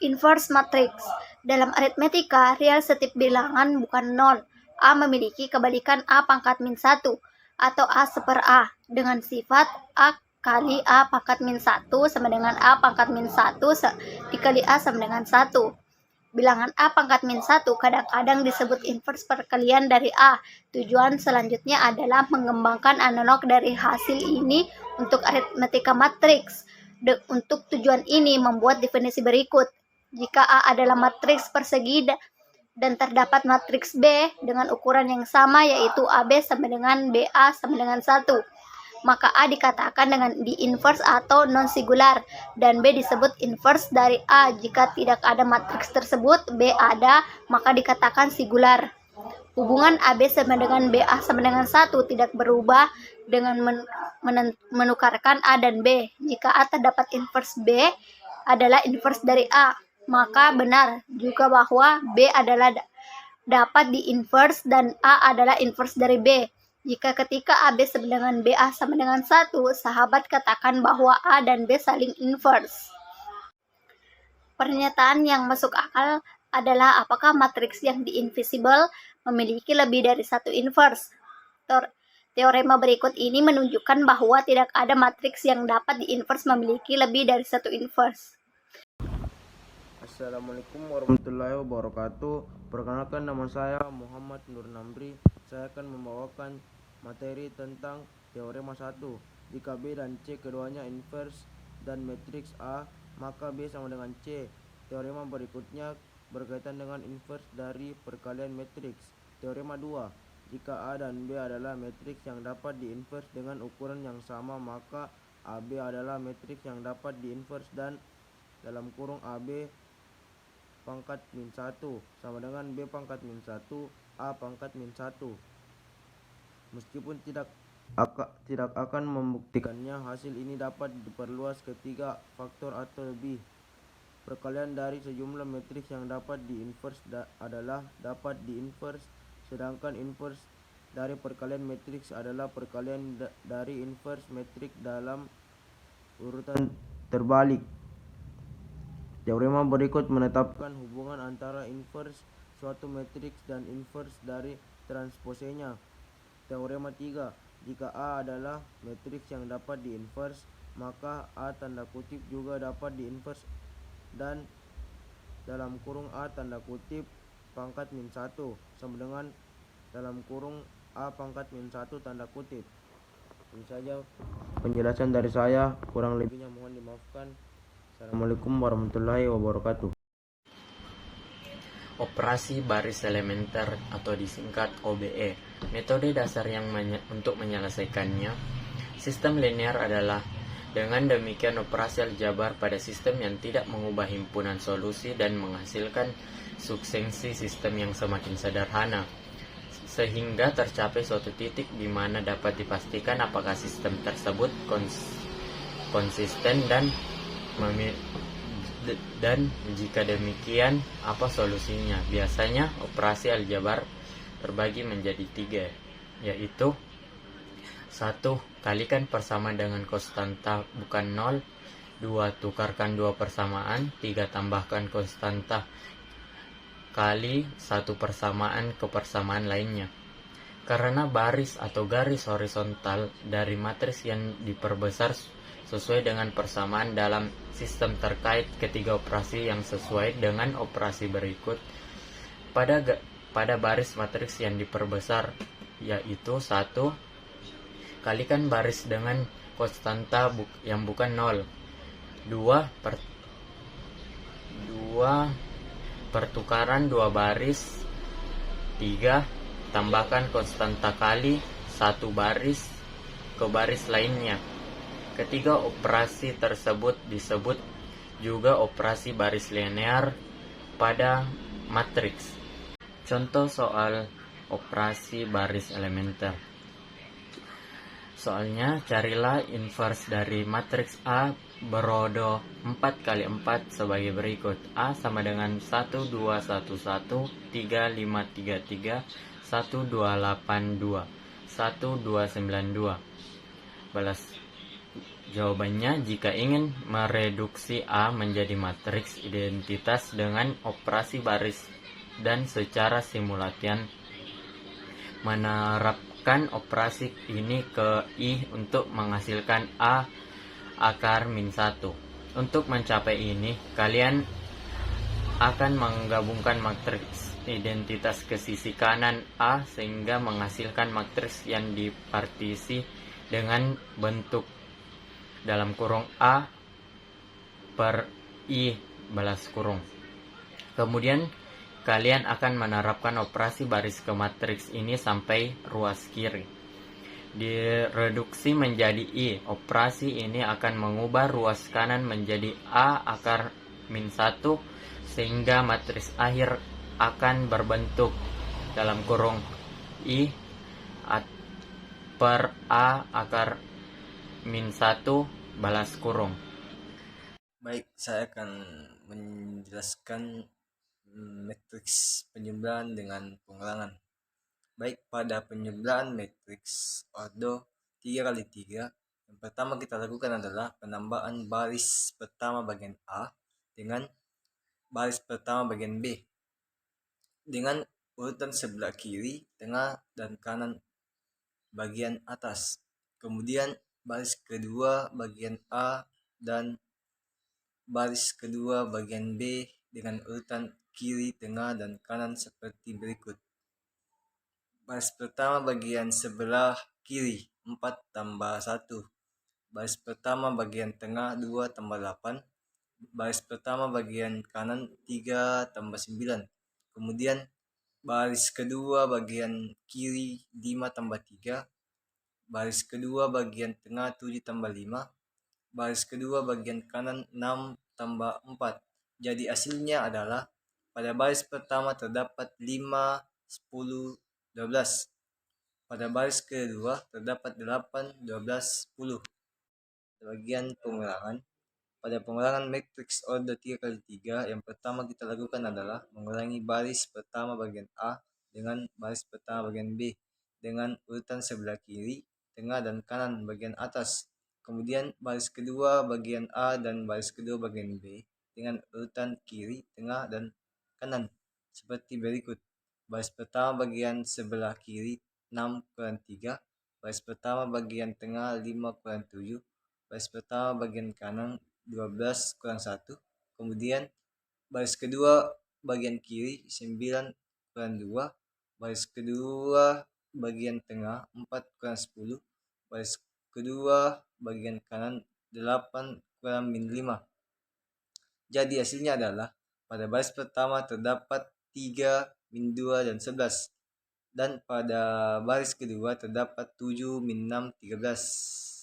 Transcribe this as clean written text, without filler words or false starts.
Inverse matrix. Dalam aritmetika, real setiap bilangan bukan 0. A memiliki kebalikan A pangkat min 1 atau A seper A dengan sifat A kali A pangkat min 1 sama dengan A pangkat min 1 dikali A sama dengan 1. Bilangan A pangkat min 1 kadang-kadang disebut inverse perkalian dari A. Tujuan selanjutnya adalah mengembangkan analog dari hasil ini untuk aritmetika matriks. Untuk tujuan ini membuat definisi berikut. Jika A adalah matriks persegi dan terdapat matriks B dengan ukuran yang sama yaitu AB sama dengan BA sama dengan 1, maka A dikatakan dengan di inverse atau non-singular dan B disebut inverse dari A. Jika tidak ada matriks tersebut, B ada, maka dikatakan singular. Hubungan AB sama dengan BA sama dengan 1 tidak berubah dengan menukarkan A dan B. Jika A terdapat inverse B adalah inverse dari A, maka benar juga bahwa B adalah dapat di-inverse dan A adalah inverse dari B. Jika ketika AB sama dengan BA sama dengan 1, sahabat katakan bahwa A dan B saling inverse. Pernyataan yang masuk akal adalah apakah matriks yang di-invisible memiliki lebih dari satu inverse. Teorema berikut ini menunjukkan bahwa tidak ada matriks yang dapat di-inverse memiliki lebih dari satu inverse. Assalamualaikum warahmatullahi wabarakatuh. Perkenalkan, nama saya Muhammad Nur Namri. Saya akan membawakan materi tentang teorema 1. Jika B dan C keduanya inverse dan matriks A, maka B sama dengan C. Teorema berikutnya berkaitan dengan inverse dari perkalian matriks. Teorema 2. Jika A dan B adalah matriks yang dapat di-inverse dengan ukuran yang sama, maka AB adalah matriks yang dapat di-inverse dan dalam kurung AB pangkat min 1 sama dengan B pangkat min 1 A pangkat min 1. Meskipun tidak akan membuktikannya, hasil ini dapat diperluas ke 3 faktor atau lebih. Perkalian dari sejumlah matriks yang dapat di-inverse adalah dapat di-inverse, sedangkan inverse dari perkalian matriks adalah perkalian dari inverse matriks dalam urutan terbalik. Teorema berikut menetapkan hubungan antara inverse suatu matriks dan inverse dari transposenya. Teorema 3. Jika A adalah matriks yang dapat di-inverse, maka A tanda kutip juga dapat di-inverse dan dalam kurung A tanda kutip pangkat min 1 sama dengan dalam kurung A pangkat min 1 tanda kutip. Ini saja penjelasan dari saya, kurang lebihnya mohon dimaafkan. Assalamualaikum warahmatullahi wabarakatuh. Operasi baris elementer atau disingkat OBE. Metode dasar yang untuk menyelesaikannya, sistem linear adalah dengan demikian operasi aljabar pada sistem yang tidak mengubah himpunan solusi dan menghasilkan suksesi sistem yang semakin sederhana, sehingga tercapai suatu titik di mana dapat dipastikan apakah sistem tersebut konsisten dan jika demikian apa solusinya. Biasanya operasi aljabar terbagi menjadi 3, yaitu 1. Kalikan persamaan dengan konstanta bukan 0. 2. Tukarkan dua persamaan. 3. Tambahkan konstanta kali satu persamaan ke persamaan lainnya. Karena baris atau garis horizontal dari matriks yang diperbesar sesuai dengan persamaan dalam sistem terkait ketiga operasi yang sesuai dengan operasi berikut pada baris matriks yang diperbesar, yaitu 1. Kalikan baris dengan konstanta yang bukan 0. 2. Pertukaran dua baris. 3. Tambahkan konstanta kali satu baris ke baris lainnya. Ketiga operasi tersebut disebut juga operasi baris linear pada matriks. Contoh soal operasi baris elementer. Soalnya, carilah inverse dari matriks A berodo 4 kali 4 sebagai berikut. A sama dengan 1, 2, 1, 1, 3, 5, 3, 3, 1, 2, 8, 2, 1, 2, 9, 2. Balas Jawabannya, jika ingin mereduksi A menjadi matriks identitas dengan operasi baris dan secara simultan menerapkan operasi ini ke I untuk menghasilkan A akar min 1. Untuk mencapai ini, kalian akan menggabungkan matriks identitas ke sisi kanan A sehingga menghasilkan matriks yang dipartisi dengan bentuk dalam kurung A per I balas kurung. Kemudian kalian akan menerapkan operasi baris ke matriks ini sampai ruas kiri. Direduksi menjadi I. Operasi ini akan mengubah ruas kanan menjadi A akar min 1 sehingga matriks akhir akan berbentuk dalam kurung I per A akar min 1 balas kurung. Baik, saya akan menjelaskan matriks penjumlahan dengan pengulangan. Baik, pada penjumlahan matriks ordo 3x3, yang pertama kita lakukan adalah penambahan baris pertama bagian A dengan baris pertama bagian B dengan urutan sebelah kiri, tengah, dan kanan bagian atas. Kemudian baris kedua bagian A dan baris kedua bagian B dengan urutan kiri, tengah, dan kanan seperti berikut. Baris pertama bagian sebelah kiri 4 tambah 1. Baris pertama bagian tengah 2 tambah 8. Baris pertama bagian kanan 3 tambah 9. Kemudian baris kedua bagian kiri 5 tambah 3. Baris kedua bagian tengah 7 tambah 5. Baris kedua bagian kanan 6 tambah 4. Jadi hasilnya adalah pada baris pertama terdapat 5, 10, 12. Pada baris kedua terdapat 8, 12, 10. Bagian pengulangan. Pada pengulangan matriks order 3x3, yang pertama kita lakukan adalah mengulangi baris pertama bagian A dengan baris pertama bagian B dengan urutan sebelah kiri, tengah, dan kanan bagian atas. Kemudian baris kedua bagian A dan baris kedua bagian B dengan urutan kiri, tengah, dan kanan seperti berikut. Baris pertama bagian sebelah kiri 6 kurang 3, baris pertama bagian tengah 5 kurang 7, baris pertama bagian kanan 12 kurang 1, kemudian baris kedua bagian kiri 9 kurang 2, baris kedua bagian tengah 4 kurang 10, baris kedua bagian kanan 8 kurang min 5. Jadi hasilnya adalah pada baris pertama terdapat 3, min 2, dan 11. Dan pada baris kedua terdapat 7, min 6, 13.